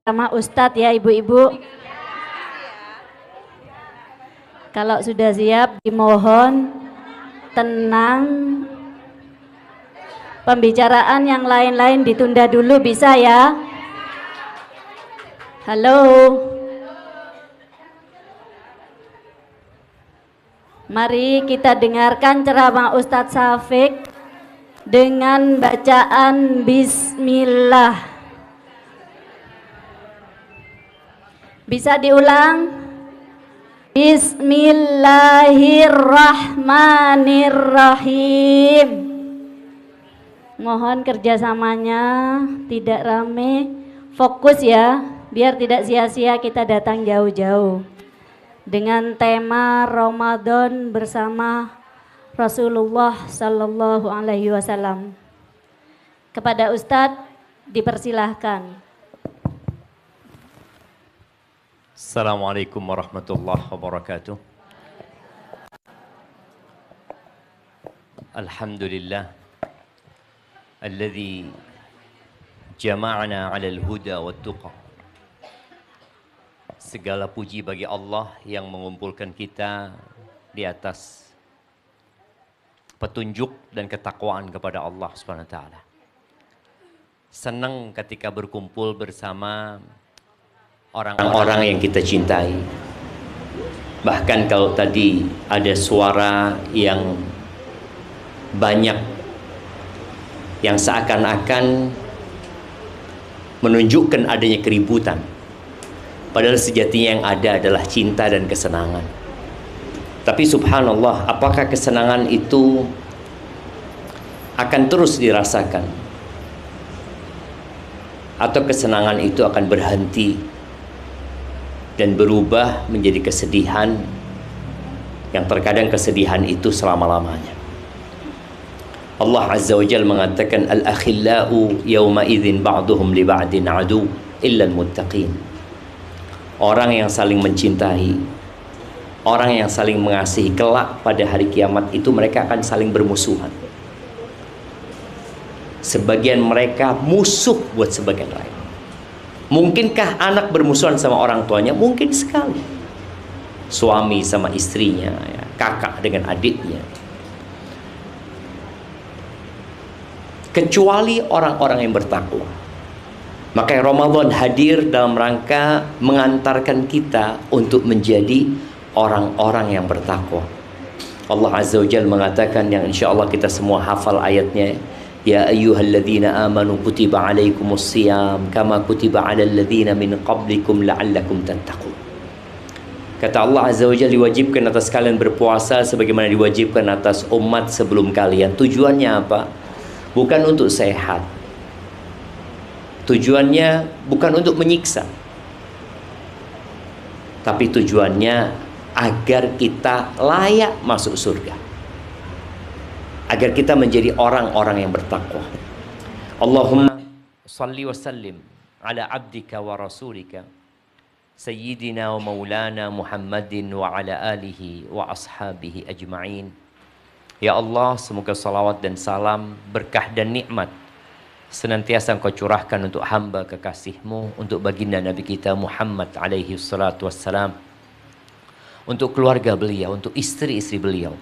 Sama Ustadz ya ibu-ibu. Kalau sudah siap dimohon tenang. Pembicaraan yang lain-lain ditunda dulu bisa ya. Halo. Mari kita dengarkan ceramah Ustadz Syafiq dengan bacaan Bismillah. Bisa diulang? Bismillahirrahmanirrahim. Mohon kerjasamanya tidak rame, fokus ya, biar tidak sia-sia kita datang jauh-jauh. Dengan tema Ramadan bersama Rasulullah Sallallahu Alaihi Wasallam. Kepada Ustadz dipersilahkan. Assalamualaikum warahmatullahi wabarakatuh. Alhamdulillah alladzi jama'ana 'alal huda wat tuqa. Segala puji bagi Allah yang mengumpulkan kita di atas petunjuk dan ketakwaan kepada Allah Subhanahu wa taala. Senang ketika berkumpul bersama orang-orang yang kita cintai. Bahkan kalau tadi ada suara yang banyak yang seakan-akan menunjukkan adanya keributan, padahal sejatinya yang ada adalah cinta dan kesenangan. Tapi subhanallah, apakah kesenangan itu akan terus dirasakan atau kesenangan itu akan berhenti dan berubah menjadi kesedihan, yang terkadang kesedihan itu selama-lamanya. Allah Azza wa Jalla mengatakan al-akhillau yawma idzin ba'duhum li ba'din adu illa al-muttaqin. Orang yang saling mencintai, orang yang saling mengasihi, kelak pada hari kiamat itu mereka akan saling bermusuhan. Sebagian mereka musuh buat sebagian lain. Mungkinkah anak bermusuhan sama orang tuanya? Mungkin sekali. Suami sama istrinya, ya, kakak dengan adiknya. Kecuali orang-orang yang bertakwa. Maka Ramadan hadir dalam rangka mengantarkan kita untuk menjadi orang-orang yang bertakwa. Allah Azza wa Jalla mengatakan, yang insya Allah kita semua hafal ayatnya, Ya ayyuhalladzina amanu kutiba alaikumus siyam kama kutiba alal ladzina min qablikum la'allakum tattaqun. Kata Allah Azza wa Jalla, diwajibkan atas kalian berpuasa sebagaimana diwajibkan atas umat sebelum kalian. Tujuannya apa? Bukan untuk sehat. Tujuannya bukan untuk menyiksa. Tapi tujuannya agar kita layak masuk surga. Agar kita menjadi orang-orang yang bertakwa. Allahumma salli wa sallim ala abdika wa rasulika Sayyidina wa maulana Muhammadin wa ala alihi wa ashabihi ajma'in. Ya Allah, semoga salawat dan salam, berkah dan nikmat senantiasa Engkau curahkan untuk hamba kekasih-Mu, untuk baginda Nabi kita Muhammad alaihi salatu wassalam, untuk keluarga beliau, untuk istri-istri beliau.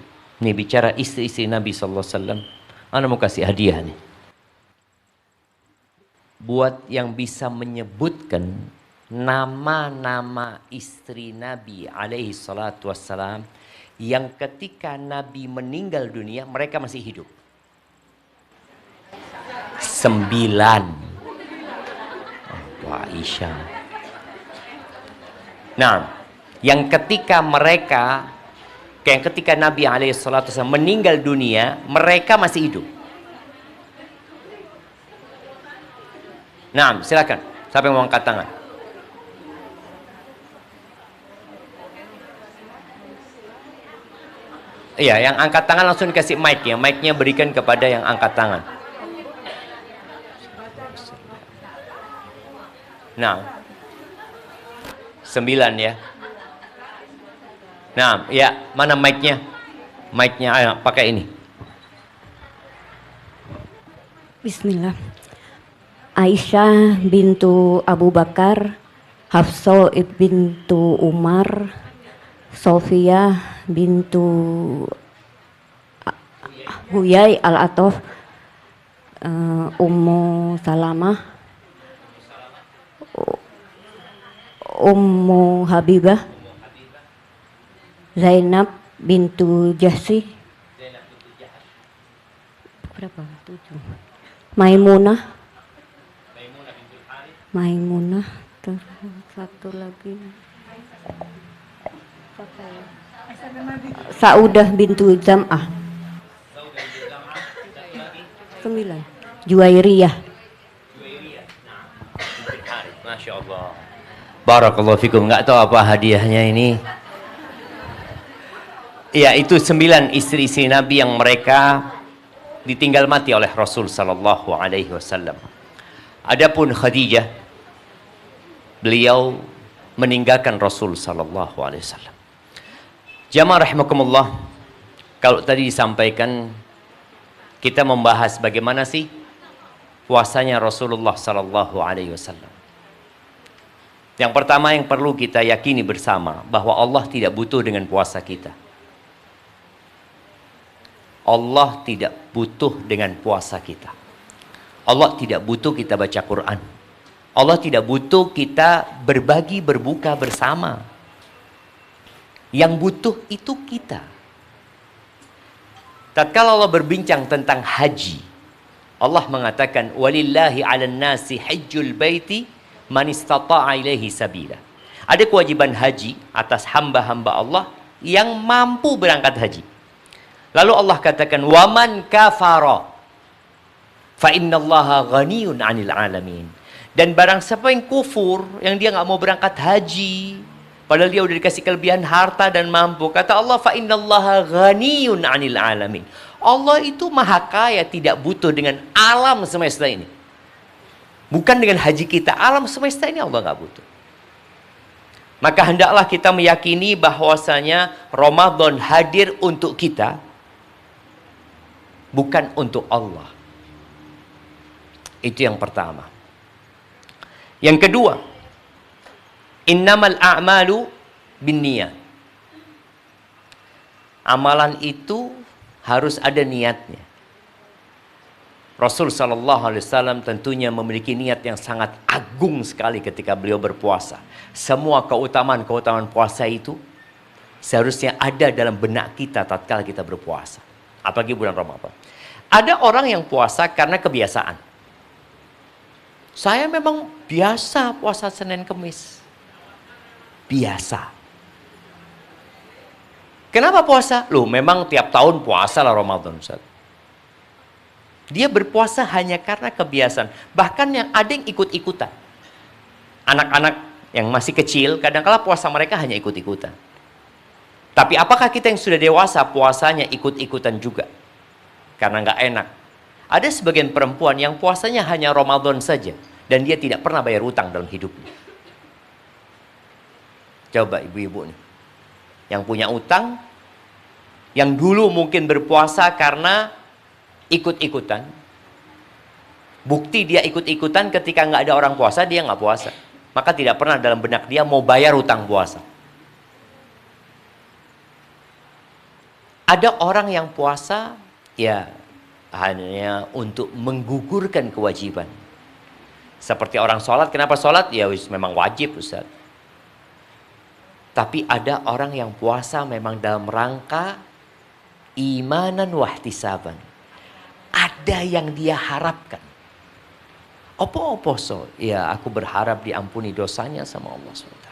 Ini bicara istri-istri Nabi sallallahu alaihi wasallam. Ana mau kasih hadiah nih. Buat yang bisa menyebutkan nama-nama istri Nabi alaihi salatu wassalam yang ketika Nabi meninggal dunia mereka masih hidup. 9. Aisyah. Nah, yang ketika Nabi alaihissalatu wassalam meninggal dunia, mereka masih hidup. Nah, silakan. Siapa yang mau angkat tangan? Iya, yang angkat tangan langsung dikasih mic ya. Mic-nya berikan kepada yang angkat tangan. Nah, 9 ya. Nah, ya, mana mic-nya? Mic-nya, ayo pakai ini. Bismillah. Aisyah bintu Abu Bakar, Hafsah bintu Umar, Sofia bintu Huyai al-Atof, Ummu Salamah, Ummu Habibah, Zainab bintu Jahsi, berapa? 7. Maimunah, terus satu lagi Saudah bintu Zam'ah. 9. Juwairiyah. Masya Allah. Barakallahu fikum. Nggak tahu apa hadiahnya ini. Ya, itu 9 istri-istri Nabi yang mereka ditinggal mati oleh Rasul sallallahu alaihi wasallam. Adapun Khadijah, beliau meninggalkan Rasul sallallahu alaihi wasallam. Jamaah rahimakumullah, kalau tadi disampaikan kita membahas bagaimana sih puasanya Rasulullah sallallahu alaihi wasallam. Yang pertama yang perlu kita yakini bersama bahwa Allah tidak butuh dengan puasa kita. Allah tidak butuh dengan puasa kita. Allah tidak butuh kita baca Quran. Allah tidak butuh kita berbagi berbuka bersama. Yang butuh itu kita. Tatkala Allah berbincang tentang haji, Allah mengatakan walillahi 'alan nasi hajjul baiti man istata'a ilaihi sabila. Ada kewajiban haji atas hamba-hamba Allah yang mampu berangkat haji. Lalu Allah katakan waman kafara fa innallaha ghaniyun 'anil 'alamin. Dan barang siapa yang kufur, yang dia nggak mau berangkat haji, padahal dia udah dikasih kelebihan harta dan mampu, kata Allah fa innallaha ghaniyun 'anil 'alamin. Allah itu maha kaya, tidak butuh dengan alam semesta ini. Bukan dengan haji kita, alam semesta ini Allah nggak butuh. Maka hendaklah kita meyakini bahwasanya Ramadan hadir untuk kita, bukan untuk Allah. Itu yang pertama. Yang kedua, innamal a'malu binniyat. Amalan itu harus ada niatnya. Rasul sallallahu alaihi wasallam tentunya memiliki niat yang sangat agung sekali ketika beliau berpuasa. Semua keutamaan-keutamaan puasa itu seharusnya ada dalam benak kita tatkala kita berpuasa. Apalagi bulan Ramadan. Ada orang yang puasa karena kebiasaan. Saya memang biasa puasa Senin Kemis. Biasa. Kenapa puasa? Loh, memang tiap tahun puasa lah Ramadan, Ustaz. Dia berpuasa hanya karena kebiasaan. Bahkan yang ada yang ikut-ikutan. Anak-anak yang masih kecil, kadang-kala puasa mereka hanya ikut-ikutan. Tapi apakah kita yang sudah dewasa puasanya ikut-ikutan juga? Karena nggak enak. Ada sebagian perempuan yang puasanya hanya Ramadan saja. Dan dia tidak pernah bayar utang dalam hidupnya. Coba ibu-ibu nih. Yang punya utang. Yang dulu mungkin berpuasa karena ikut-ikutan. Bukti dia ikut-ikutan ketika nggak ada orang puasa, dia nggak puasa. Maka tidak pernah dalam benak dia mau bayar utang puasa. Ada orang yang puasa, ya hanya untuk menggugurkan kewajiban. Seperti orang sholat, kenapa sholat? Ya memang wajib Ustaz. Tapi ada orang yang puasa memang dalam rangka imanan wahtisaban. Ada yang dia harapkan. Apa poso? Ya aku berharap diampuni dosanya sama Allah SWT.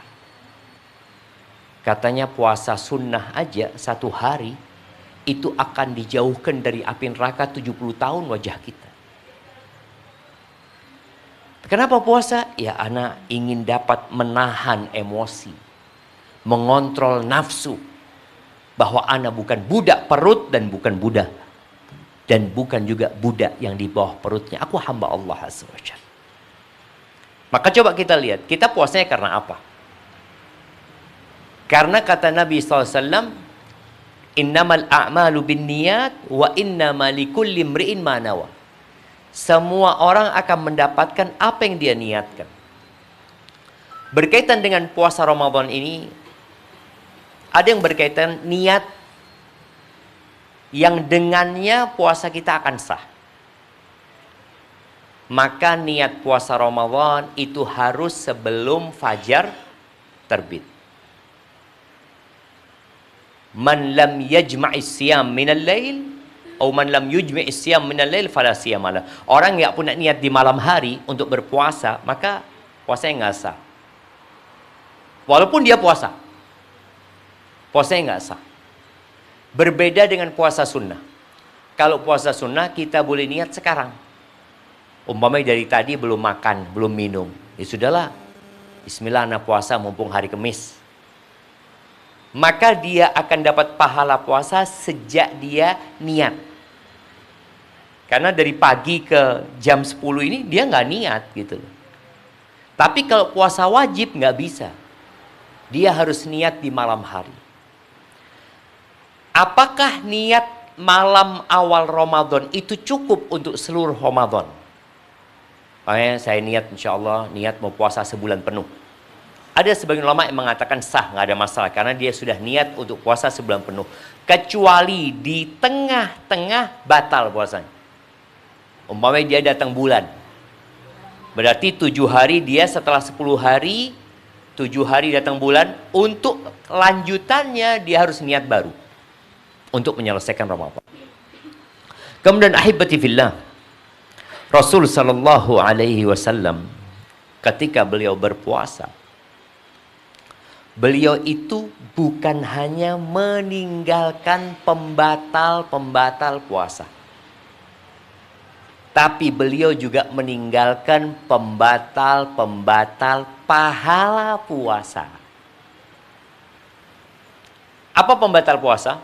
Katanya puasa sunnah aja 1 hari itu akan dijauhkan dari api neraka 70 tahun wajah kita. Kenapa puasa? Ya anak ingin dapat menahan emosi, mengontrol nafsu, bahwa anak bukan budak perut dan bukan budak, dan bukan juga budak yang di bawah perutnya. Aku hamba Allah Azza wa Jalla. Maka coba kita lihat, kita puasanya karena apa? Karena kata Nabi SAW, innamal a'malu binniyat wa innama likulli imri'in ma nawa. Semua orang akan mendapatkan apa yang dia niatkan. Berkaitan dengan puasa Ramadan ini, ada yang berkaitan niat yang dengannya puasa kita akan sah. Maka niat puasa Ramadan itu harus sebelum fajar terbit. Man lam yajma'is siyam minal lail atau man lam yujmi'is siyam minal lail fala siyamalah. Orang yang punya niat di malam hari untuk berpuasa, maka puasanya nggak sah. Walaupun dia puasa, puasanya nggak sah. Berbeda dengan puasa sunnah. Kalau puasa sunnah kita boleh niat sekarang. Umpamanya dari tadi belum makan, belum minum, ya sudahlah, bismillah anak puasa mumpung hari Kamis. Maka dia akan dapat pahala puasa sejak dia niat. Karena dari pagi ke jam 10 ini dia nggak niat gitu. Tapi kalau puasa wajib nggak bisa. Dia harus niat di malam hari. Apakah niat malam awal Ramadan itu cukup untuk seluruh Ramadan? Makanya saya niat insya Allah, niat mau puasa sebulan penuh. Ada sebagian ulama yang mengatakan sah, nggak ada masalah. Karena dia sudah niat untuk puasa sebulan penuh. Kecuali di tengah-tengah batal puasanya. Umpamanya dia datang bulan. Berarti 7 hari dia setelah 10 hari, 7 hari datang bulan. Untuk lanjutannya dia harus niat baru. Untuk menyelesaikan Ramadan. Kemudian ahibati fillah. Rasul sallallahu alaihi wasallam ketika beliau berpuasa, beliau itu bukan hanya meninggalkan pembatal-pembatal puasa. Tapi beliau juga meninggalkan pembatal-pembatal pahala puasa. Apa pembatal puasa?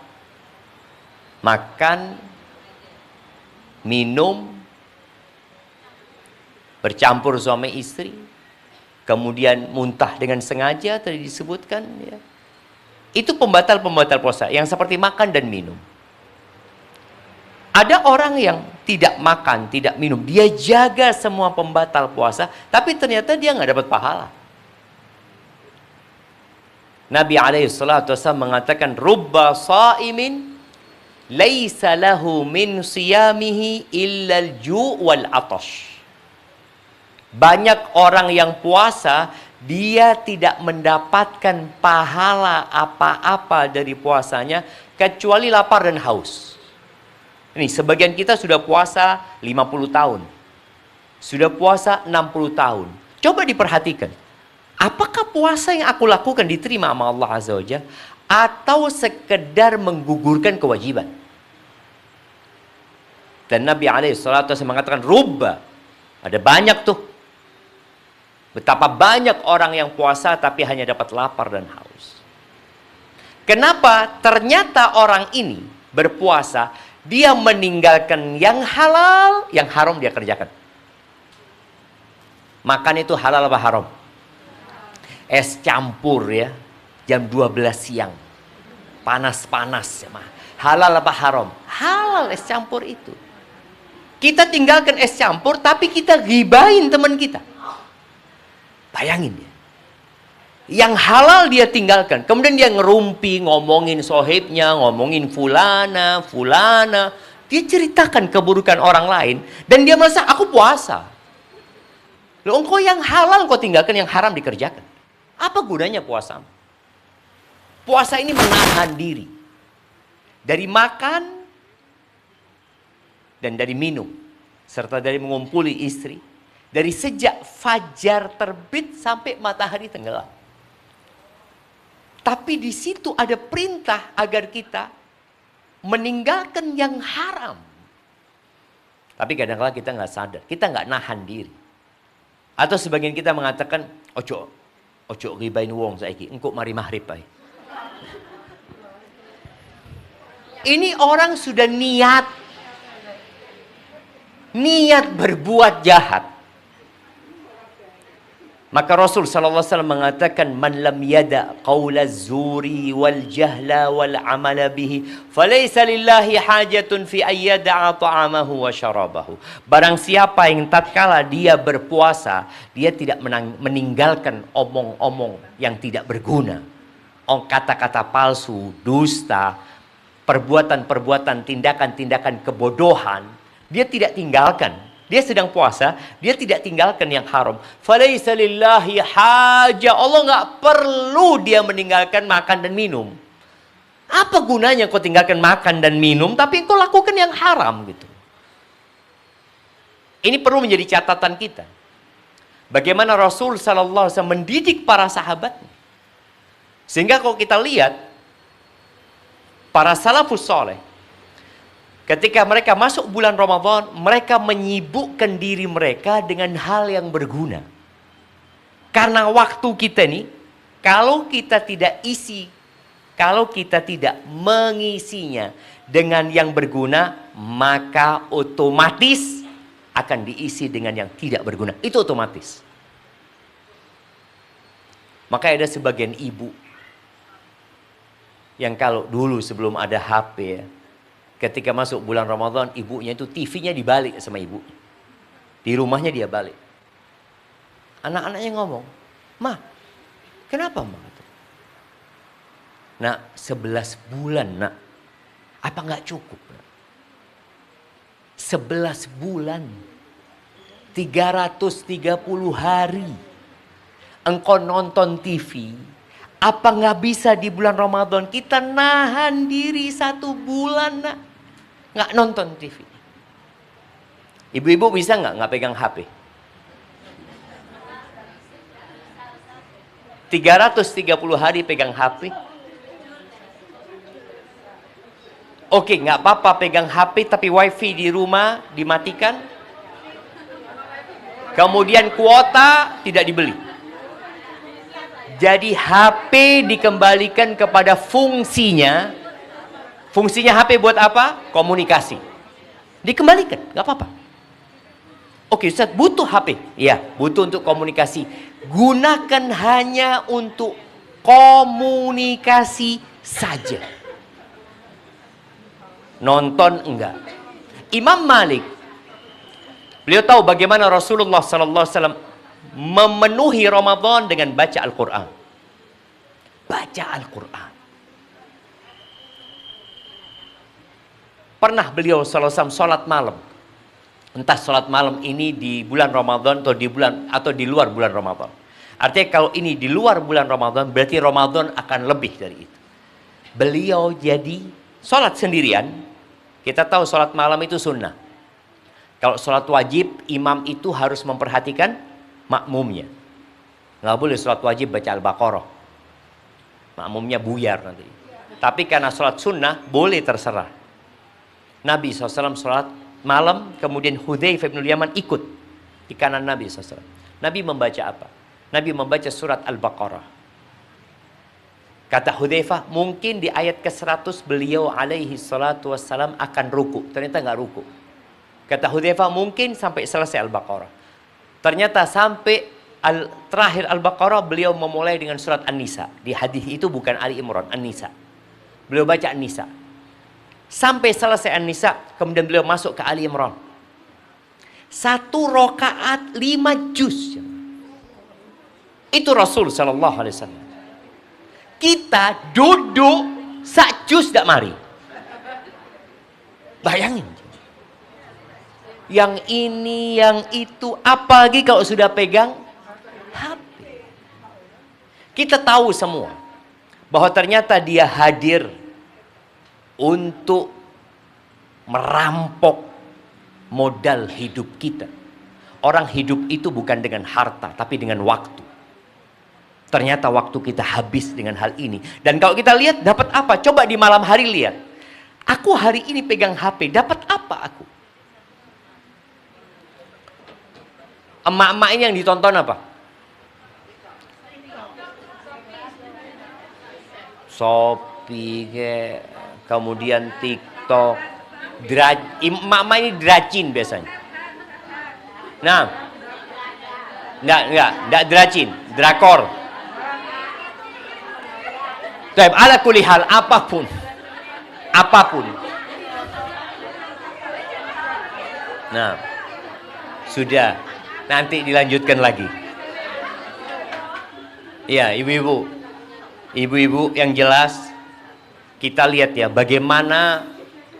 Makan, minum, bercampur suami istri, kemudian muntah dengan sengaja tadi disebutkan ya. Itu pembatal-pembatal puasa yang seperti makan dan minum. Ada orang yang tidak makan, tidak minum, dia jaga semua pembatal puasa, tapi ternyata dia nggak dapat pahala. Nabi alaihissalatu wassalam mengatakan, rubba sa'imin laisa lahu min siyamihi illal ju' wal atash. Banyak orang yang puasa, dia tidak mendapatkan pahala apa-apa dari puasanya kecuali lapar dan haus. Ini sebagian kita sudah puasa 50 tahun. Sudah puasa 60 tahun. Coba diperhatikan. Apakah puasa yang aku lakukan diterima sama Allah Azza wa Jalla atau sekedar menggugurkan kewajiban? Dan Nabi alaihissalatu wasallam mengatakan rubba. Ada banyak tuh. Betapa banyak orang yang puasa tapi hanya dapat lapar dan haus. Kenapa? Ternyata orang ini berpuasa, dia meninggalkan yang halal, yang haram dia kerjakan. Makan itu halal apa haram? Es campur ya, jam 12 siang. Panas-panas ya mah. Halal apa haram? Halal es campur itu. Kita tinggalkan es campur tapi kita ghibahin teman kita. Bayangin dia. Yang halal dia tinggalkan. Kemudian dia ngerumpi, ngomongin sohibnya, ngomongin fulana. Dia ceritakan keburukan orang lain. Dan dia merasa, aku puasa. Loh, engkau yang halal kau tinggalkan, yang haram dikerjakan. Apa gunanya puasa? Puasa ini menahan diri. Dari makan dan dari minum. Serta dari mengumpuli istri. Dari sejak fajar terbit sampai matahari tenggelam. Tapi di situ ada perintah agar kita meninggalkan yang haram. Tapi kadang-kadang kita nggak sadar, kita nggak nahan diri. Atau sebagian kita mengatakan, ojo ribain wong saiki, engkau mari mahrib ay. Ini orang sudah niat berbuat jahat. Maka Rasul sallallahu alaihi wasallam mengatakan, "Man lam yada qaula zuri wal jahla wal amala bihi, falaysa lillahi hajatun fi ayyada'a ta'amahu wa syarabahu." Barang siapa yang tatkala dia berpuasa, dia tidak meninggalkan omong-omong yang tidak berguna, kata-kata palsu, dusta, perbuatan-perbuatan, tindakan-tindakan kebodohan, dia tidak tinggalkan. Dia sedang puasa, dia tidak tinggalkan yang haram. Falaisa lillahi haja. Allah nggak perlu dia meninggalkan makan dan minum. Apa gunanya kau tinggalkan makan dan minum, tapi kau lakukan yang haram gitu. Ini perlu menjadi catatan kita. Bagaimana Rasul sallallahu alaihi wasallam mendidik para sahabatnya. Sehingga kalau kita lihat para salafus soleh, ketika mereka masuk bulan Ramadan, mereka menyibukkan diri mereka dengan hal yang berguna. Karena waktu kita nih, kalau kita tidak isi, kalau kita tidak mengisinya dengan yang berguna, maka otomatis akan diisi dengan yang tidak berguna. Itu otomatis. Maka ada sebagian ibu yang kalau dulu sebelum ada HP ya, ketika masuk bulan Ramadan, ibunya itu TV-nya dibalik sama ibu. Di rumahnya dia balik. Anak-anaknya ngomong, "Ma, kenapa Ma?" Nak, 11 bulan nak. Apa nggak cukup? 11 bulan. 330 hari. Engkau nonton TV. Apa nggak bisa di bulan Ramadan kita nahan diri 1 bulan nak? Nggak nonton TV. Ibu-ibu bisa nggak pegang HP? 330 hari pegang HP. Oke, nggak apa-apa pegang HP tapi wifi di rumah dimatikan. Kemudian kuota tidak dibeli. Jadi HP dikembalikan kepada fungsinya. Fungsinya HP buat apa? Komunikasi. Dikembalikan, nggak apa-apa. Oke, Ustaz, butuh HP. Iya, butuh untuk komunikasi. Gunakan hanya untuk komunikasi saja. Nonton enggak. Imam Malik, beliau tahu bagaimana Rasulullah SAW memenuhi Ramadan dengan baca Al-Quran. Baca Al-Quran. Pernah beliau SAW sholat malam. Entah sholat malam ini di bulan Ramadan atau di luar bulan Ramadan. Artinya kalau ini di luar bulan Ramadan, berarti Ramadan akan lebih dari itu. Beliau jadi sholat sendirian. Kita tahu sholat malam itu sunnah. Kalau sholat wajib, imam itu harus memperhatikan makmumnya. Nggak boleh sholat wajib baca Al-Baqarah. Makmumnya buyar nanti. Tapi karena sholat sunnah, boleh terserah. Nabi SAW sholat malam, kemudian Hudzaifah bin Yaman ikut di kanan Nabi SAW. Nabi membaca apa? Nabi membaca surat Al-Baqarah. Kata Hudzaifah, mungkin di ayat ke-100 beliau alaihi salatu wassalam akan ruku. Ternyata nggak ruku. Kata Hudzaifah, mungkin sampai selesai Al-Baqarah. Ternyata sampai terakhir Al-Baqarah beliau memulai dengan surat An-Nisa. Di hadis itu bukan Ali Imran, An-Nisa. Beliau baca An-Nisa. Sampai selesai An-Nisa, kemudian beliau masuk ke Ali Imran. 1 rakaat 5 juz. Itu Rasul sallallahu alaihi wasallam. Kita duduk sak juz dak mari. Bayangin. Yang ini, yang itu, apalagi kalau sudah pegang HP. Kita tahu semua bahwa ternyata dia hadir untuk merampok modal hidup kita. Orang hidup itu bukan dengan harta, tapi dengan waktu. Ternyata waktu kita habis dengan hal ini. Dan kalau kita lihat, dapat apa? Coba di malam hari lihat. Aku hari ini pegang HP, dapat apa aku? Emak-emak ini yang ditonton apa? Shopee, kemudian TikTok. Emak-emak ini dracin biasanya. Nah, Enggak dracin, drakor. Baik, ala kulli hal, apapun. Nah, sudah, nanti dilanjutkan lagi. Ya, ibu-ibu yang jelas, kita lihat ya bagaimana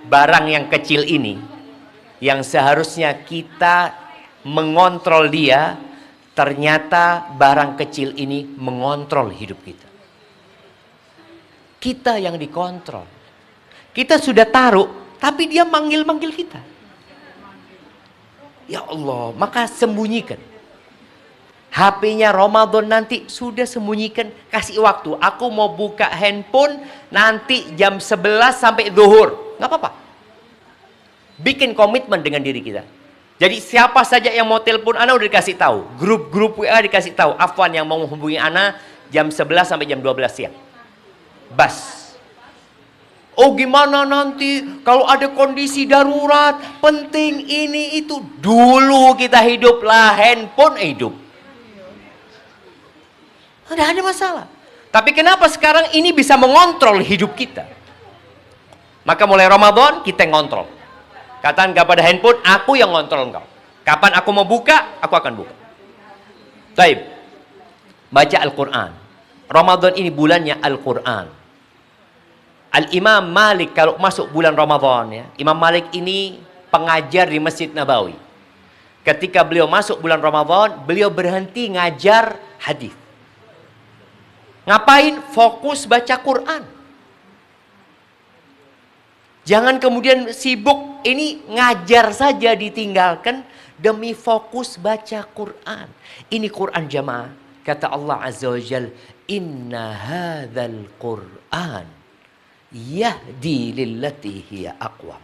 barang yang kecil ini, yang seharusnya kita mengontrol dia, ternyata barang kecil ini mengontrol hidup kita. Kita yang dikontrol. Kita sudah taruh, tapi dia manggil-manggil kita. Ya Allah, maka sembunyikan. HP-nya Ramadan nanti sudah sembunyikan, kasih waktu. Aku mau buka handphone nanti jam 11 sampai zuhur. Nggak apa-apa. Bikin komitmen dengan diri kita. Jadi siapa saja yang mau telepon Ana udah dikasih tahu. Grup-grup WA dikasih tahu. Afwan yang mau menghubungi Ana jam 11 sampai jam 12 siang. Bas. Oh gimana nanti kalau ada kondisi darurat, penting ini itu. Dulu kita hiduplah, handphone hidup. Tidak ada masalah. Tapi kenapa sekarang ini bisa mengontrol hidup kita? Maka mulai Ramadan kita ngontrol. Katakan kepada handphone, aku yang ngontrol engkau. Kapan aku mau buka, aku akan buka. Baik. Baca Al-Quran. Ramadan ini bulannya Al-Quran. Al-Imam Malik kalau masuk bulan Ramadan ya, Imam Malik ini pengajar di Masjid Nabawi. Ketika beliau masuk bulan Ramadan, beliau berhenti ngajar hadis. Ngapain? Fokus baca Quran. Jangan kemudian sibuk ini ngajar saja ditinggalkan demi fokus baca Quran. Ini Quran jamaah. Kata Allah Azza wa Jal, inna hadzal Quran yahdi lillati hiya aqwam.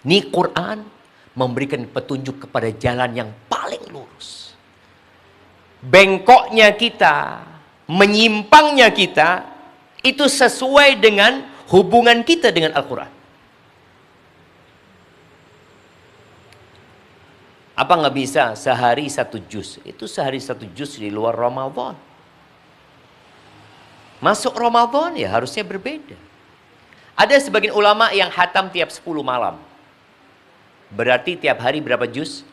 Ini Quran memberikan petunjuk kepada jalan yang paling lurus. Bengkoknya kita, menyimpangnya kita, itu sesuai dengan hubungan kita dengan Al-Quran. Apa nggak bisa sehari satu juz? Itu sehari satu juz di luar Ramadan. Masuk Ramadan ya harusnya berbeda. Ada sebagian ulama yang hatam tiap 10 malam. Berarti tiap hari berapa juz?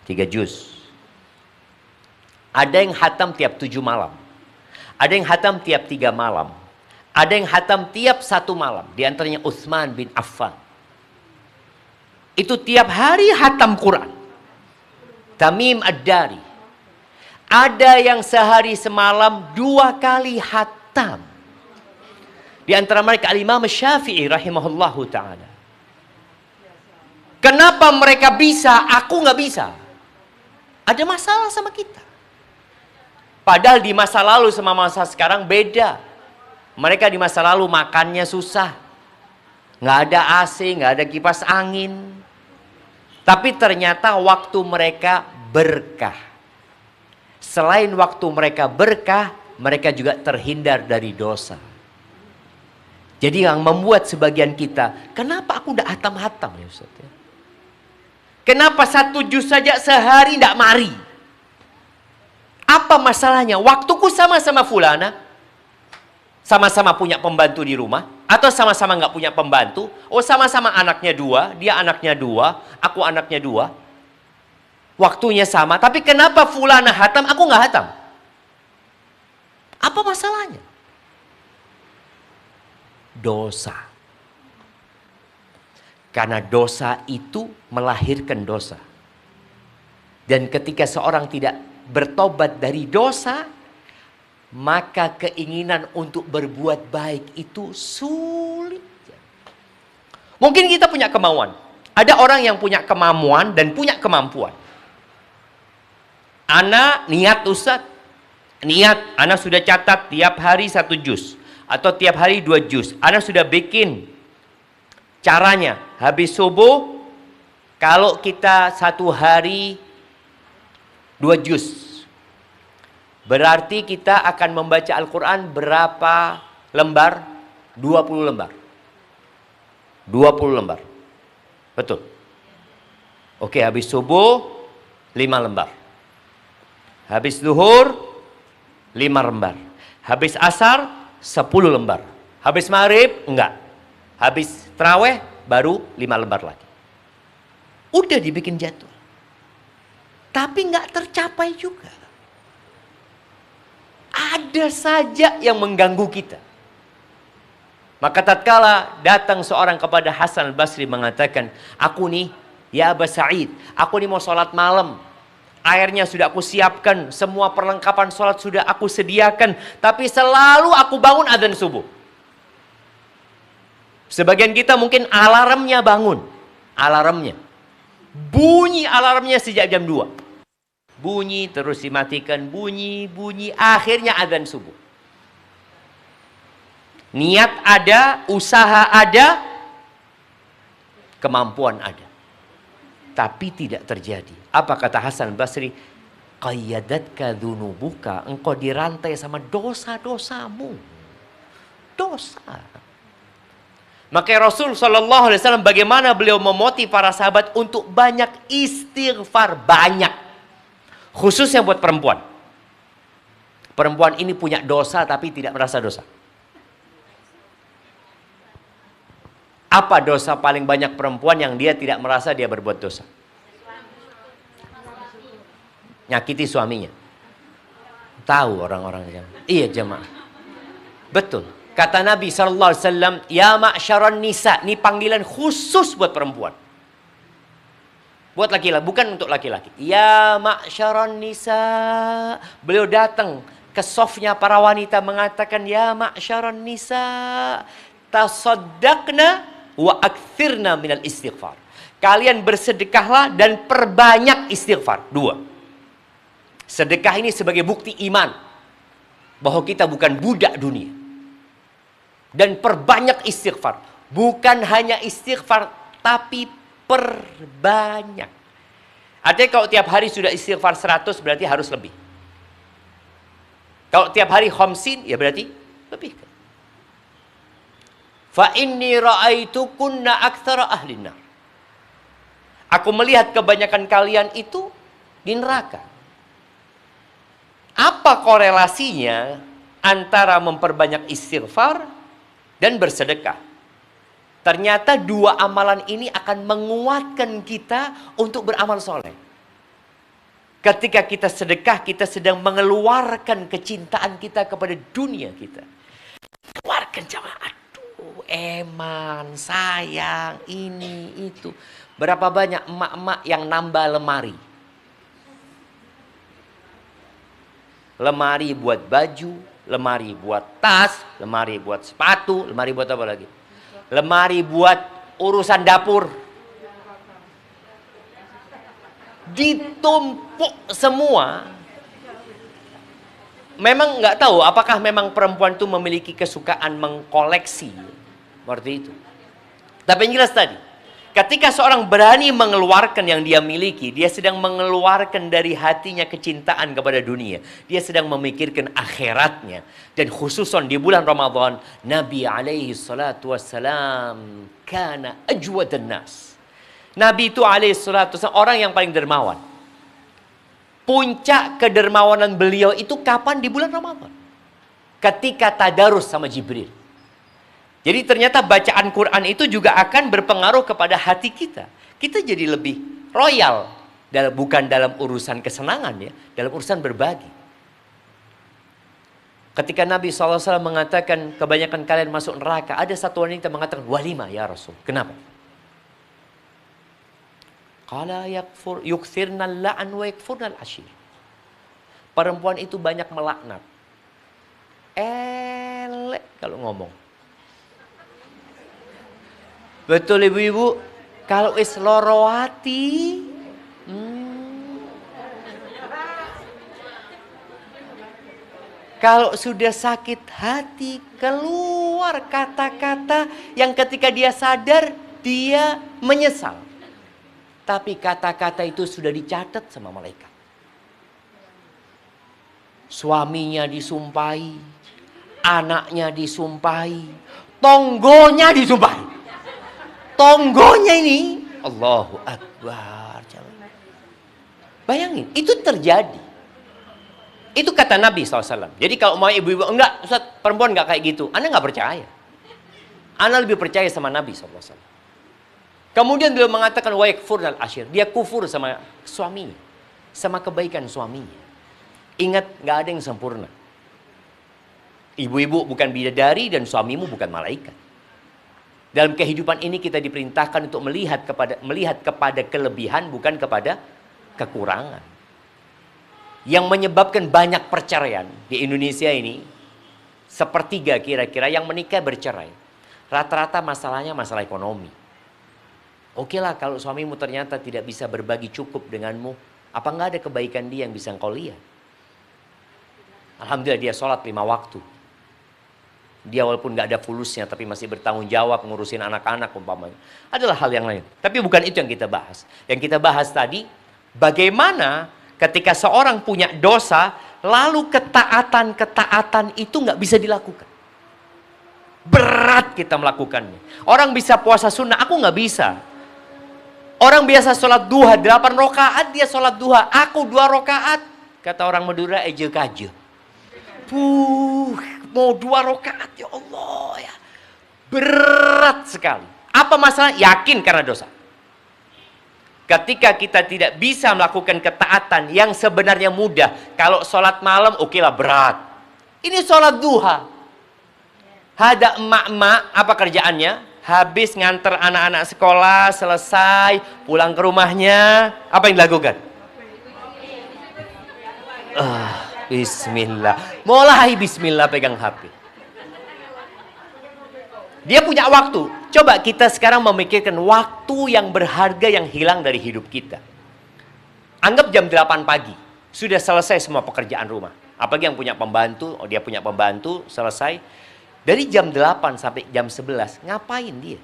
3 juz. Ada yang hatam tiap 7 malam. Ada yang hatam tiap 3 malam. Ada yang hatam tiap 1 malam. Di antaranya Utsman bin Affan. Itu tiap hari hatam Quran. Tamim Ad-Dari. Ada yang sehari semalam 2 kali hatam. Di antara mereka Al-Imam Syafi'i rahimahullahu ta'ala. Kenapa mereka bisa, aku nggak bisa? Ada masalah sama kita. Padahal di masa lalu sama masa sekarang beda. Mereka di masa lalu makannya susah. Nggak ada AC, nggak ada kipas angin. Tapi ternyata waktu mereka berkah. Selain waktu mereka berkah, mereka juga terhindar dari dosa. Jadi yang membuat sebagian kita, kenapa aku udah hatam-hatam ya Ustaz? Kenapa 1 juz saja sehari tidak mari? Apa masalahnya? Waktuku sama-sama fulana, sama-sama punya pembantu di rumah, atau sama-sama nggak punya pembantu? Oh sama-sama anaknya 2, dia anaknya 2, aku anaknya 2. Waktunya sama, tapi kenapa fulana hatam, aku nggak hatam? Apa masalahnya? Dosa. Karena dosa itu melahirkan dosa. Dan ketika seorang tidak bertobat dari dosa, maka keinginan untuk berbuat baik itu sulit. Mungkin kita punya kemauan. Ada orang yang punya kemampuan dan punya kemampuan. Ana niat Ustaz, niat, Ana sudah catat tiap hari 1 juz atau tiap hari 2 juz. Ana sudah bikin caranya. Habis subuh, kalau kita 1 hari 2 juz, berarti kita akan membaca Al-Quran berapa lembar? 20 lembar. 20 lembar. Betul. Oke, habis subuh 5 lembar. Habis zuhur 5 lembar. Habis asar 10 lembar. Habis maghrib enggak. Habis tarawih baru 5 lembar lagi. Udah dibikin jadwal. Tapi enggak tercapai juga. Ada saja yang mengganggu kita. Maka tatkala datang seorang kepada Hasan al-Basri mengatakan, aku nih, ya Aba Sa'id, aku nih mau sholat malam. Airnya sudah aku siapkan, semua perlengkapan sholat sudah aku sediakan. Tapi selalu aku bangun adzan subuh. Sebagian kita mungkin alarmnya bangun. Alarmnya. Bunyi alarmnya sejak jam 2. Bunyi, terus dimatikan, bunyi, akhirnya adzan subuh. Niat ada, usaha ada, kemampuan ada. Tapi tidak terjadi. Apa kata Hasan Basri? Qayyadatka dzunubuka, engkau dirantai sama dosa-dosamu. Dosa. Maka Rasul sallallahu alaihi wasallam bagaimana beliau memotivasi para sahabat untuk banyak istighfar, banyak. Khususnya buat perempuan. Perempuan ini punya dosa tapi tidak merasa dosa. Apa dosa paling banyak perempuan yang dia tidak merasa dia berbuat dosa? Nyakiti suaminya. Tahu orang-orang yang iya jemaah. Betul. Kata Nabi SAW, ya ma'syaran nisa. Ini panggilan khusus buat perempuan. Buat laki-laki, bukan untuk laki-laki. Ya ma'syaran nisa. Beliau datang ke softnya para wanita mengatakan, ya ma'syaran nisa. Tasaddaqna wa akthirna minal istighfar. Kalian bersedekahlah dan perbanyak istighfar. 2. Sedekah ini sebagai bukti iman bahwa kita bukan budak dunia. Dan perbanyak istighfar. Bukan hanya istighfar tapi perbanyak. Artinya kalau tiap hari sudah istighfar 100 berarti harus lebih. Kalau tiap hari khamsin ya berarti lebih. Fa inni ra'aitukunna aktsara ahlin nar. Aku melihat kebanyakan kalian itu di neraka. Apa korelasinya antara memperbanyak istighfar dan bersedekah? Ternyata 2 amalan ini akan menguatkan kita untuk beramal soleh. Ketika kita sedekah, kita sedang mengeluarkan kecintaan kita kepada dunia kita. Keluarkan jamaah. Eman, sayang, ini, itu. Berapa banyak emak-emak yang nambah lemari? Lemari buat baju, lemari buat tas, lemari buat sepatu, lemari buat apa lagi? Lemari buat urusan dapur. Ditumpuk semua. Memang nggak tahu apakah memang perempuan itu memiliki kesukaan mengkoleksi seperti itu. Tapi yang jelas tadi, ketika seorang berani mengeluarkan yang dia miliki, dia sedang mengeluarkan dari hatinya kecintaan kepada dunia. Dia sedang memikirkan akhiratnya. Dan khususan di bulan Ramadan, Nabi alaihi salatu wassalam kana ajwadan nas. Nabi itu alaihi salatu wassalam orang yang paling dermawan. Puncak kedermawanan beliau itu kapan? Di bulan Ramadan. Ketika tadarus sama Jibril. Jadi ternyata bacaan Quran itu juga akan berpengaruh kepada hati kita. Kita jadi lebih royal. Bukan dalam urusan kesenangan ya. Dalam urusan berbagi. Ketika Nabi SAW mengatakan kebanyakan kalian masuk neraka. Ada satu wanita mengatakan walima ya Rasul. Kenapa? Qala yukthirna la'an wa yakfurna al-ashir. Perempuan itu banyak melaknat. Elek kalau ngomong. Betul ibu-ibu? Kalau is loro hati, kalau sudah sakit hati, keluar kata-kata yang ketika dia sadar, dia menyesal. Tapi kata-kata itu sudah dicatat sama malaikat. Suaminya disumpahi, anaknya disumpahi, tonggonya disumpahi. Tonggonya ini, Allahu Akbar. Bayangin, itu terjadi. Itu kata Nabi SAW. Jadi kalau mau ibu-ibu, enggak, Ustaz, perempuan enggak kayak gitu. Anda enggak percaya. Anda lebih percaya sama Nabi SAW. Kemudian beliau mengatakan, wa yakfurnal ashir. Dia kufur sama suaminya. Sama kebaikan suaminya. Ingat, enggak ada yang sempurna. Ibu-ibu bukan bidadari dan suamimu bukan malaikat. Dalam kehidupan ini kita diperintahkan untuk melihat kepada kelebihan, bukan kepada kekurangan. Yang menyebabkan banyak perceraian di Indonesia ini, sepertiga kira-kira yang menikah bercerai. Rata-rata masalahnya masalah ekonomi. Oke lah kalau suamimu ternyata tidak bisa berbagi cukup denganmu, apa nggak ada kebaikan dia yang bisa engkau lihat? Alhamdulillah dia sholat 5 waktu. Dia walaupun nggak ada fulusnya tapi masih bertanggung jawab ngurusin anak-anak umpamanya. Adalah hal yang lain. Tapi bukan itu yang kita bahas. Yang kita bahas tadi, bagaimana ketika seorang punya dosa, lalu ketaatan itu nggak bisa dilakukan. Berat kita melakukannya. Orang bisa puasa sunnah, aku nggak bisa. Orang biasa sholat duha 8 rakaat, dia sholat duha, aku 2 rakaat. Kata orang Madura, eje kaje. Mau 2 rakaat, ya Allah ya. Berat sekali. Apa masalah? Yakin karena dosa. Ketika kita tidak bisa melakukan ketaatan yang sebenarnya mudah. Kalau sholat malam, oke lah berat. Ini sholat duha. Ada emak-emak, apa kerjaannya? Habis nganter anak-anak sekolah, selesai, pulang ke rumahnya. Apa yang dilakukan? Bismillah. Mulai bismillah pegang HP. Dia punya waktu. Coba kita sekarang memikirkan waktu yang berharga yang hilang dari hidup kita. Anggap jam 8 pagi. Sudah selesai semua pekerjaan rumah. Apalagi yang punya pembantu. Dia punya pembantu, selesai. Dari jam 8 sampai jam 11. Ngapain dia?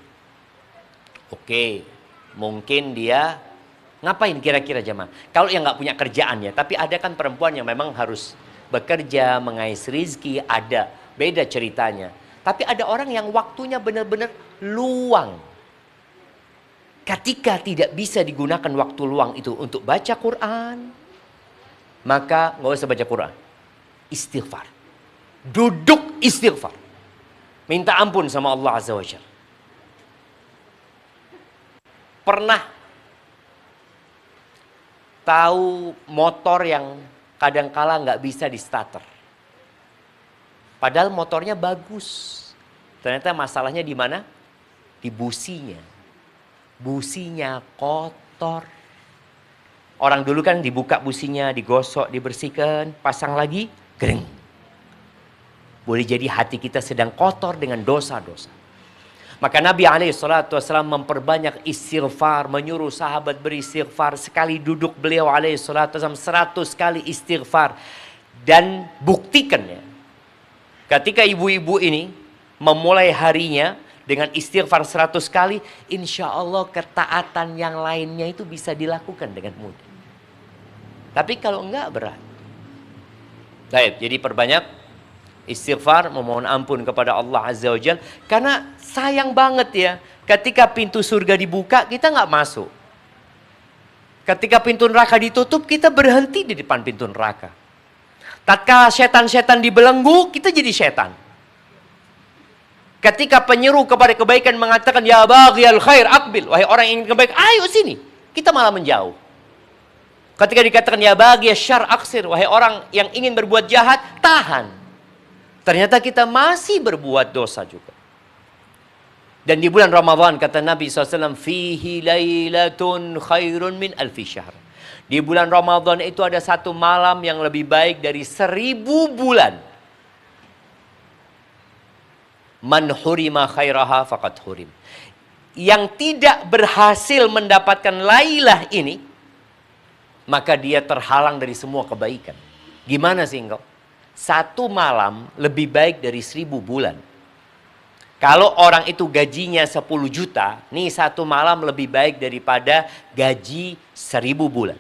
Oke. Mungkin dia ngapain kira-kira jemaah? Kalau yang nggak punya kerjaannya. Tapi ada kan perempuan yang memang harus bekerja, mengais rizki. Ada. Beda ceritanya. Tapi ada orang yang waktunya benar-benar luang. Ketika tidak bisa digunakan waktu luang itu untuk baca Quran, maka nggak usah baca Quran. Istighfar. Duduk istighfar. Minta ampun sama Allah Azza wa Jalla. Pernah tahu motor yang kadangkala nggak bisa di starter? Padahal motornya bagus. Ternyata masalahnya di mana? Di businya. Businya kotor. Orang dulu kan dibuka businya, digosok, dibersihkan, pasang lagi, kering. Boleh jadi hati kita sedang kotor dengan dosa-dosa. Maka Nabi SAW memperbanyak istighfar, menyuruh sahabat beristighfar. Sekali duduk beliau SAW 100 kali istighfar. Dan buktikan ya. Ketika ibu-ibu ini memulai harinya dengan istighfar 100 kali, insya Allah ketaatan yang lainnya itu bisa dilakukan dengan mudah. Tapi kalau enggak berat. Baik, jadi perbanyak istighfar, memohon ampun kepada Allah Azza wa Jalla. Karena sayang banget ya, ketika pintu surga dibuka, kita nggak masuk. Ketika pintu neraka ditutup, kita berhenti di depan pintu neraka. Tatkala setan-setan dibelenggu, kita jadi setan. Ketika penyeru kepada kebaikan mengatakan, ya baghiyal khair aqbil, wahai orang yang ingin kebaikan, ayo sini. Kita malah menjauh. Ketika dikatakan, ya baghiyal syarr aqsir, wahai orang yang ingin berbuat jahat, tahan. Ternyata kita masih berbuat dosa juga. Dan di bulan Ramadan, kata Nabi SAW, fihi lailatun khairun min alfi syahr. Di bulan Ramadan itu ada satu malam yang lebih baik dari 1000 bulan. Man hurima khairaha faqad hurim. Yang tidak berhasil mendapatkan Lailah ini, maka dia terhalang dari semua kebaikan. Gimana sih engkau? Satu malam lebih baik dari 1000 bulan. Kalau orang itu gajinya 10 juta, nih satu malam lebih baik daripada gaji 1000 bulan.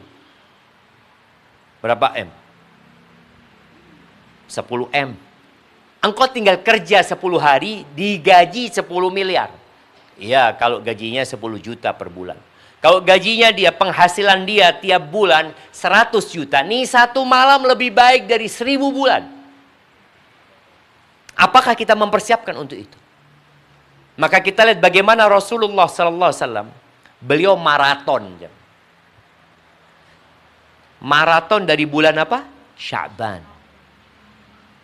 Berapa M? 10 M. Engkau tinggal kerja 10 hari, digaji 10 miliar. Iya, kalau gajinya 10 juta per bulan. Kalau gajinya dia, penghasilan dia tiap bulan 100 juta. Nih satu malam lebih baik dari 1000 bulan. Apakah kita mempersiapkan untuk itu? Maka kita lihat bagaimana Rasulullah SAW. Beliau maraton. Maraton dari bulan apa? Sya'ban.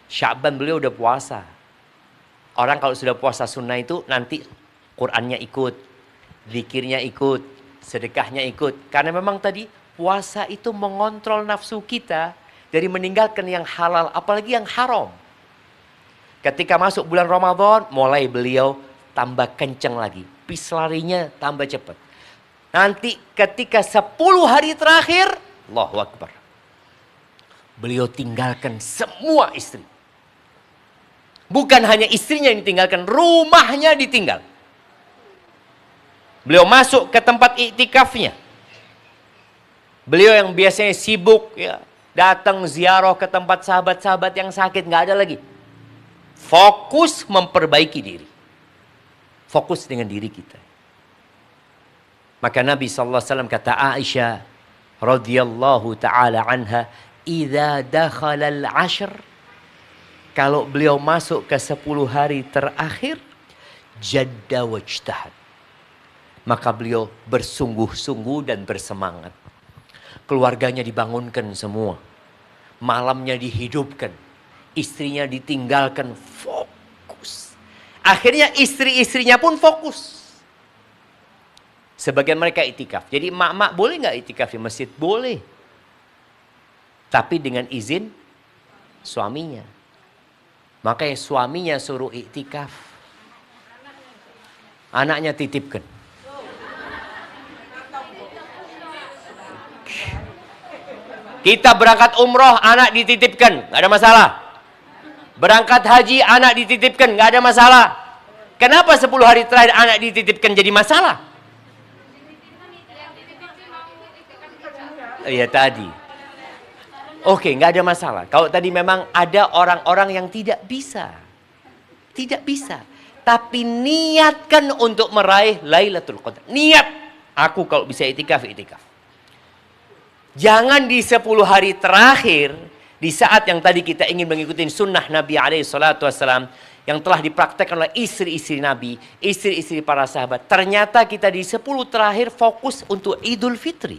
Sya'ban beliau udah puasa. Orang kalau sudah puasa sunnah itu nanti Qur'annya ikut, zikirnya ikut, sedekahnya ikut. Karena memang tadi puasa itu mengontrol nafsu kita dari meninggalkan yang halal, apalagi yang haram. Ketika masuk bulan Ramadan, mulai beliau tambah kenceng lagi. Pis larinya tambah cepat. Nanti ketika 10 hari terakhir, Allahu Akbar. Beliau tinggalkan semua istri. Bukan hanya istrinya yang ditinggalkan, rumahnya ditinggal. Beliau masuk ke tempat iktikafnya. Beliau yang biasanya sibuk, ya, datang ziarah ke tempat sahabat-sahabat yang sakit, nggak ada lagi. Fokus memperbaiki diri. Fokus dengan diri kita. Maka Nabi SAW kata Aisyah radhiyallahu ta'ala anha, "Idza dakhala al-'ashr", kalau beliau masuk ke 10 hari terakhir, jadda wajtahad. Maka beliau bersungguh-sungguh dan bersemangat. Keluarganya dibangunkan semua. Malamnya dihidupkan. Istrinya ditinggalkan, fokus. Akhirnya istri-istrinya pun fokus. Sebagian mereka itikaf. Jadi mak-mak boleh nggak itikaf di masjid? Boleh. Tapi dengan izin suaminya. Makanya suaminya suruh iktikaf. Anaknya titipkan. Kita berangkat umroh, anak dititipkan. Nggak ada masalah. Berangkat haji, anak dititipkan. Nggak ada masalah. Kenapa 10 hari terakhir anak dititipkan jadi masalah? Iya tadi. Oke, nggak ada masalah. Kalau tadi memang ada orang-orang yang tidak bisa. Tidak bisa. Tapi niatkan untuk meraih Lailatul Qadar. Niat. Aku kalau bisa itikaf, itikaf. Jangan di 10 hari terakhir, di saat yang tadi kita ingin mengikuti sunnah Nabi SAW, yang telah dipraktekkan oleh istri-istri Nabi, istri-istri para sahabat. Ternyata kita di 10 terakhir fokus untuk Idul Fitri.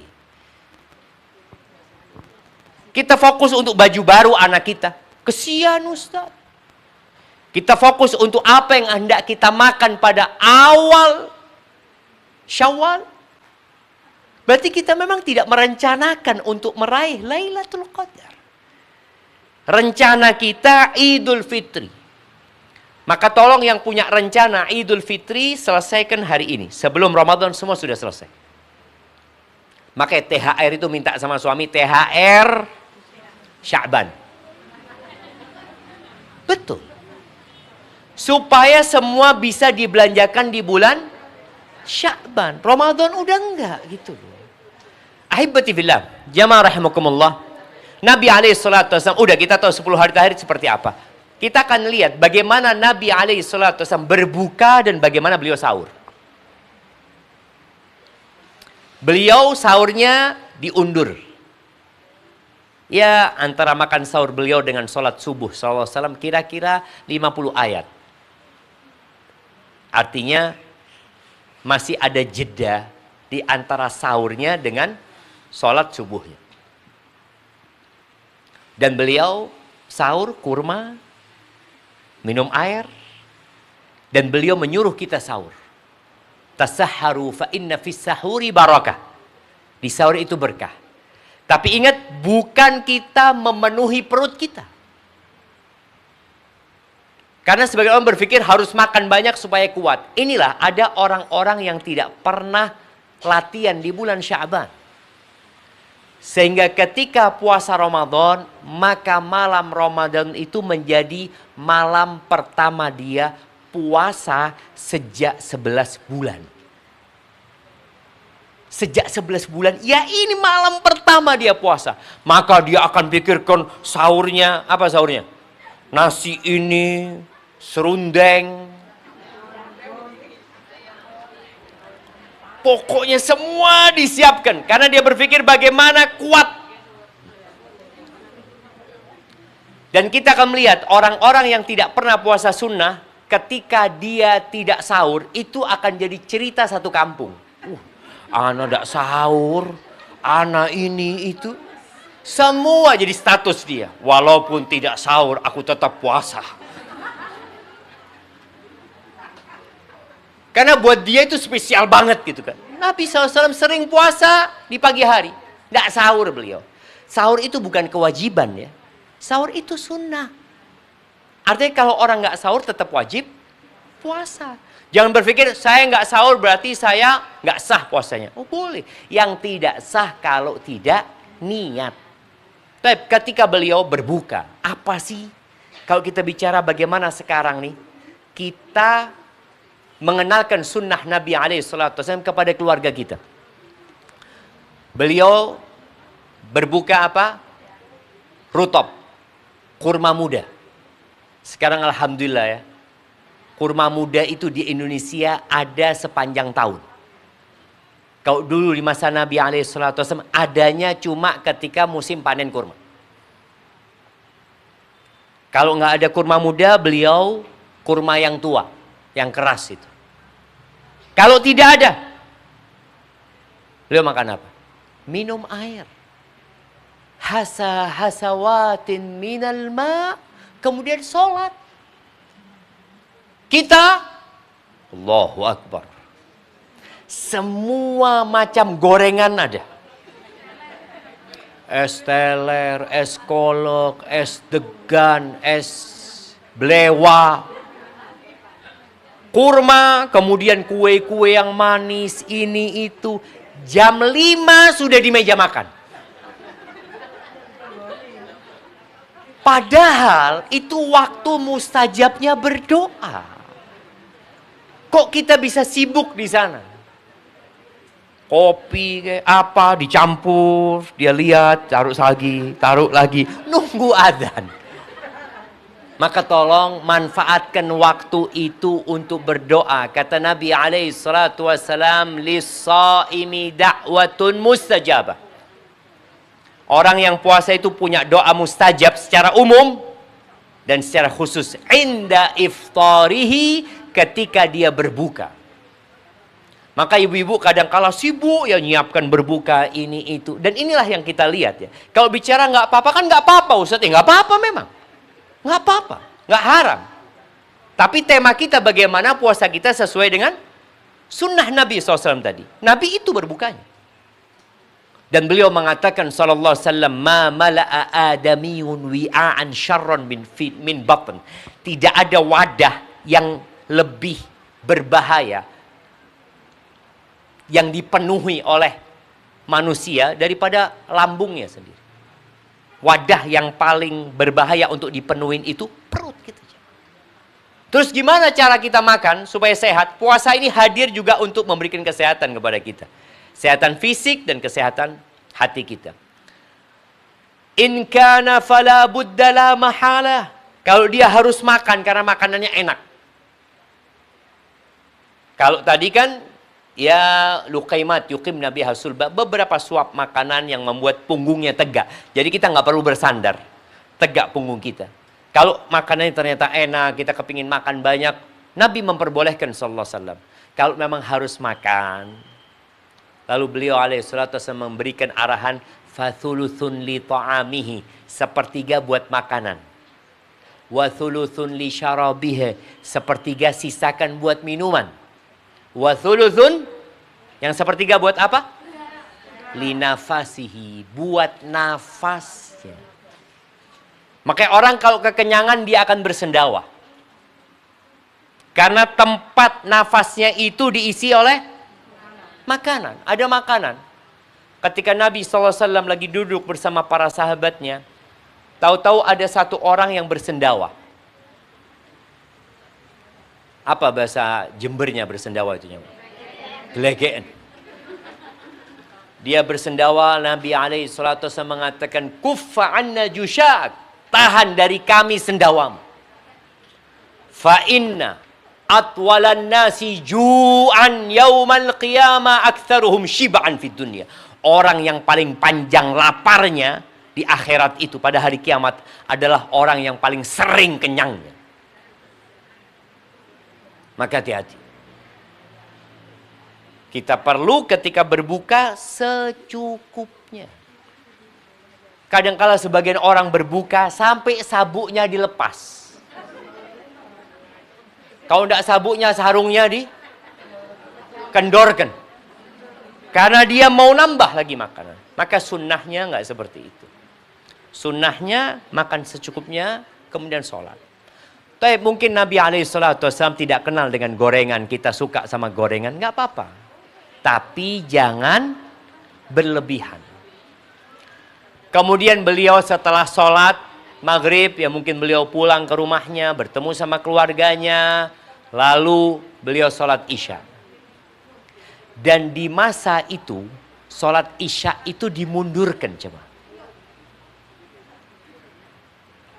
Kita fokus untuk baju baru anak kita. Kesian Ustaz. Kita fokus untuk apa yang hendak kita makan pada awal Syawal. Berarti kita memang tidak merencanakan untuk meraih Lailatul Qadar. Rencana kita Idul Fitri. Maka tolong yang punya rencana Idul Fitri selesaikan hari ini. Sebelum Ramadan semua sudah selesai. Makanya THR itu minta sama suami, THR Sya'ban. Betul. Supaya semua bisa dibelanjakan di bulan Sya'ban. Ramadan udah enggak gitu loh. Ahibati fillah, jamaah rahimakumullah. Nabi SAW, udah kita tahu 10 hari terakhir seperti apa. Kita akan lihat bagaimana Nabi SAW berbuka dan bagaimana beliau sahur. Beliau sahurnya diundur. Ya, antara makan sahur beliau dengan sholat subuh SAW kira-kira 50 ayat. Artinya masih ada jeda di antara sahurnya dengan sholat subuhnya. Dan beliau sahur kurma, minum air, dan beliau menyuruh kita sahur. Tasahharu fa inna fis sahuri barakah. Di sahur itu berkah. Tapi ingat, bukan kita memenuhi perut kita. Karena sebagian orang berpikir harus makan banyak supaya kuat. Inilah ada orang-orang yang tidak pernah latihan di bulan Sya'ban. Sehingga ketika puasa Ramadan, maka malam Ramadan itu menjadi malam pertama dia puasa sejak 11 bulan. Sejak 11 bulan, ya ini malam pertama dia puasa. Maka dia akan pikirkan sahurnya, apa sahurnya? Nasi ini, serundeng. pokoknya semua disiapkan. Karena dia berpikir bagaimana kuat. Dan kita akan melihat orang-orang yang tidak pernah puasa sunnah, ketika dia tidak sahur, itu akan jadi cerita satu kampung. Ana tidak sahur, ana ini itu. Semua jadi status dia. Walaupun tidak sahur, aku tetap puasa. Karena buat dia itu spesial banget gitu kan. Nabi SAW sering puasa di pagi hari. Tidak sahur beliau. Sahur itu bukan kewajiban ya. Sahur itu sunnah. Artinya kalau orang nggak sahur tetap wajib puasa. Jangan berpikir saya nggak sahur berarti saya nggak sah puasanya. Oh boleh. Yang tidak sah kalau tidak niat. Tapi ketika beliau berbuka. Apa sih? Kalau kita bicara bagaimana sekarang nih. Kita mengenalkan sunnah Nabi SAW kepada keluarga kita. Beliau berbuka apa? Rutop, kurma muda. Sekarang alhamdulillah ya, kurma muda itu di Indonesia ada sepanjang tahun. Kalau dulu di masa Nabi SAW adanya cuma ketika musim panen kurma. Kalau nggak ada kurma muda, beliau kurma yang tua, yang keras itu. Kalau tidak ada, beliau makan apa? Minum air. Hasawatin minal ma, kemudian sholat. Kita, Allahu Akbar, semua macam gorengan ada. Es teler, es kolok, es degan, es blewa, kurma, kemudian kue-kue yang manis, ini itu. Jam 5 sudah di meja makan. Padahal itu waktu mustajabnya berdoa. Kok kita bisa sibuk di sana? Kopi kayak apa dicampur, dia lihat, taruh lagi, nunggu adzan. Maka tolong manfaatkan waktu itu untuk berdoa. Kata Nabi SAW, lis-shaimi da'watun mustajabah. Orang yang puasa itu punya doa mustajab secara umum dan secara khusus. Inda iftarihi, ketika dia berbuka. Maka ibu-ibu kadang-kala sibuk ya nyiapkan berbuka ini itu. Dan inilah yang kita lihat ya. Kalau bicara nggak apa-apa kan nggak apa-apa Ustaz. Ya nggak apa-apa memang. Nggak apa-apa. Nggak haram. Tapi tema kita bagaimana puasa kita sesuai dengan sunnah Nabi SAW tadi. Nabi itu berbukanya. Dan beliau mengatakan sallallahu alaihi wasallam, ma mala'a adamiyun wi'an syarran min batn. Tidak ada wadah yang lebih berbahaya yang dipenuhi oleh manusia daripada lambungnya sendiri. Wadah yang paling berbahaya untuk dipenuhin itu perut kita. Terus gimana cara kita makan supaya sehat? Puasa ini hadir juga untuk memberikan kesehatan kepada kita. Kesehatan fisik dan kesehatan hati kita. In kana fala budda la mahala. Kalau dia harus makan karena makanannya enak. Kalau tadi kan ya luqaimat yuqim nabi hasulba, beberapa suap makanan yang membuat punggungnya tegak. Jadi kita nggak perlu bersandar. Tegak punggung kita. Kalau makanannya ternyata enak, kita kepingin makan banyak, Nabi memperbolehkan sallallahu alaihi wasallam. Kalau memang harus makan, lalu beliau alaihissalatu wassalam memberikan arahan fathuluthun li ta'amihi, sepertiga buat makanan. Wa thuluthun li syarabihi, sepertiga sisakan buat minuman. Wa thuluthun, yang sepertiga buat apa? Li nafasihi, buat nafasnya. Makanya orang kalau kekenyangan dia akan bersendawa. Karena tempat nafasnya itu diisi oleh makanan. Ada makanan. Ketika Nabi SAW lagi duduk bersama para sahabatnya, tahu-tahu ada satu orang yang bersendawa. Apa bahasa Jembernya bersendawa itu? Gelegeen. Dia bersendawa, Nabi SAW mengatakan, kuffa anna jusyak, tahan dari kami sendawamu. Fa inna atwalan nasi ju'an yaumal qiyamah aktsaruhum shib'an fid dunya. Orang yang paling panjang laparnya di akhirat itu pada hari kiamat adalah orang yang paling sering kenyangnya. Maka hati-hati. Kita perlu ketika berbuka secukupnya. Kadangkala sebagian orang berbuka sampai sabuknya dilepas. Kalau tidak sabuknya, sarungnya dikendorkan. Karena dia mau nambah lagi makanan. Maka sunnahnya nggak seperti itu. Sunnahnya makan secukupnya, kemudian sholat. Tapi mungkin Nabi SAW tidak kenal dengan gorengan. Kita suka sama gorengan, nggak apa-apa. Tapi jangan berlebihan. Kemudian beliau setelah sholat maghrib, ya mungkin beliau pulang ke rumahnya, bertemu sama keluarganya, lalu beliau sholat isya. Dan di masa itu, sholat isya itu dimundurkan coba.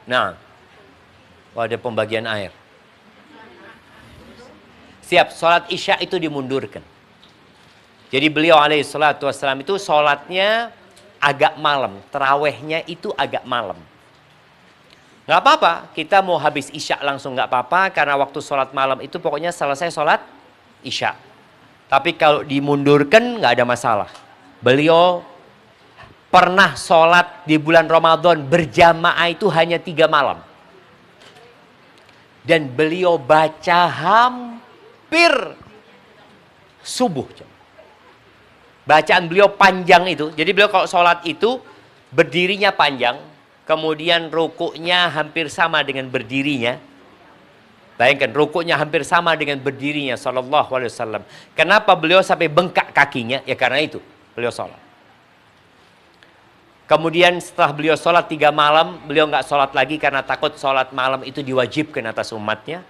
Nah, ada pembagian air. Siap, sholat isya itu dimundurkan. Jadi beliau alaihissalatu wassalam itu sholatnya agak malam, terawihnya itu agak malam. Nggak apa-apa, kita mau habis isya langsung nggak apa-apa, karena waktu sholat malam itu pokoknya selesai sholat isya. Tapi kalau dimundurkan nggak ada masalah. Beliau pernah sholat di bulan Ramadan berjamaah itu hanya 3 malam. Dan beliau baca hampir subuh. Bacaan beliau panjang itu. Jadi beliau kalau sholat itu berdirinya panjang. Kemudian rukuknya hampir sama dengan berdirinya. Bayangkan rukuknya hampir sama dengan berdirinya sallallahu alaihi wasallam. Kenapa beliau sampai bengkak kakinya? Ya karena itu beliau sholat. Kemudian setelah beliau sholat 3 malam, beliau nggak sholat lagi karena takut sholat malam itu diwajibkan atas umatnya.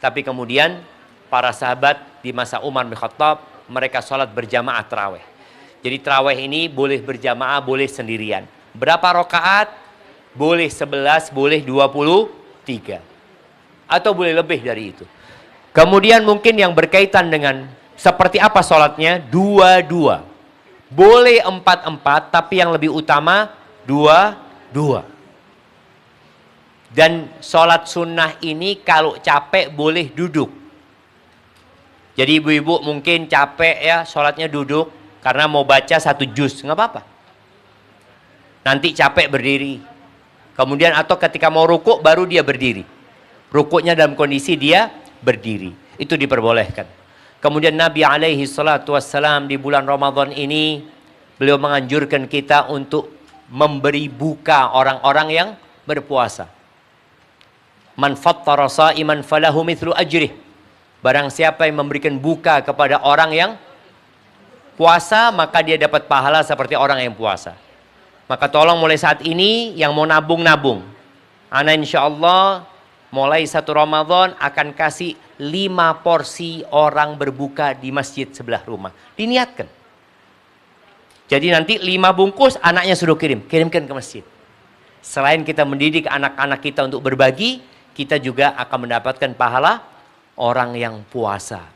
Tapi kemudian para sahabat di masa Umar bin Khattab, mereka sholat berjamaah tarawih. Jadi tarawih ini boleh berjamaah, boleh sendirian. Berapa rakaat? Boleh 11, boleh 23. Atau boleh lebih dari itu. Kemudian mungkin yang berkaitan dengan seperti apa sholatnya? 2-2. Boleh 4-4, tapi yang lebih utama 2-2. Dan sholat sunnah ini kalau capek boleh duduk. Jadi ibu-ibu mungkin capek ya sholatnya duduk karena mau baca 1 juz, nggak apa-apa. Nanti capek berdiri. Kemudian atau ketika mau rukuk baru dia berdiri. Rukuknya dalam kondisi dia berdiri. Itu diperbolehkan. Kemudian Nabi alaihi salatu wassalam di bulan Ramadan ini beliau menganjurkan kita untuk memberi buka orang-orang yang berpuasa. Man fattara sha'iman falahu mithlu ajrih. Barang siapa yang memberikan buka kepada orang yang puasa, maka dia dapat pahala seperti orang yang puasa. Maka tolong mulai saat ini yang mau nabung-nabung. Ana insya Allah mulai 1 Ramadan akan kasih 5 porsi orang berbuka di masjid sebelah rumah. Diniatkan. Jadi nanti 5 bungkus anaknya suruh kirimkan ke masjid. Selain kita mendidik anak-anak kita untuk berbagi, kita juga akan mendapatkan pahala orang yang puasa.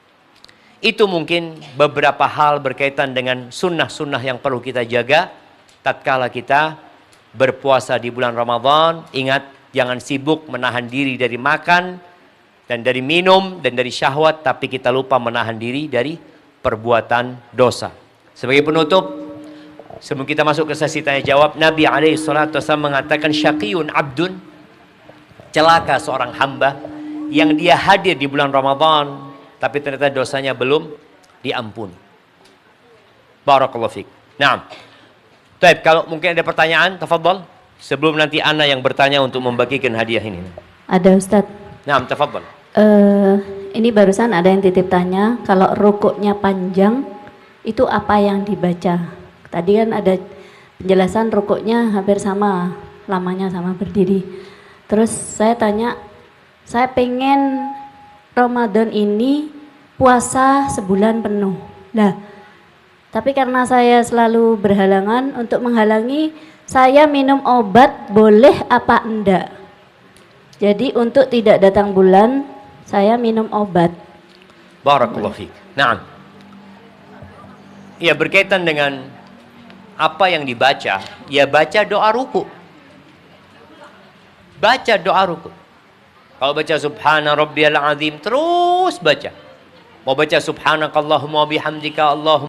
Itu mungkin beberapa hal berkaitan dengan sunnah-sunnah yang perlu kita jaga. Tatkala kita berpuasa di bulan Ramadan, ingat jangan sibuk menahan diri dari makan dan dari minum dan dari syahwat, tapi kita lupa menahan diri dari perbuatan dosa. Sebagai penutup, sebelum kita masuk ke sesi tanya jawab, Nabi SAW mengatakan syaqiyun abdun, celaka seorang hamba yang dia hadir di bulan Ramadan tapi ternyata dosanya belum diampuni. Barakallahu fiik. Naam. Baik, kalau mungkin ada pertanyaan, tafadhol. Sebelum nanti Ana yang bertanya untuk membagikan hadiah ini. Ada Ustadz. Naam, tafadhol. Ini barusan ada yang titip tanya, kalau rukuknya panjang, itu apa yang dibaca? Tadi kan ada penjelasan rukuknya hampir sama, lamanya sama berdiri. Terus saya tanya, saya pengen Ramadan ini puasa sebulan penuh. Nah, tapi karena saya selalu berhalangan, untuk menghalangi saya minum obat boleh apa enggak? Jadi untuk tidak datang bulan, saya minum obat. Barakallahu fiik. Naam. Ya, berkaitan dengan apa yang dibaca, ya baca doa ruku. Baca doa ruku. Kalau baca subhana rabbiyal azim terus baca. Mau baca subhanakallahumma wa bihamdika Allahumma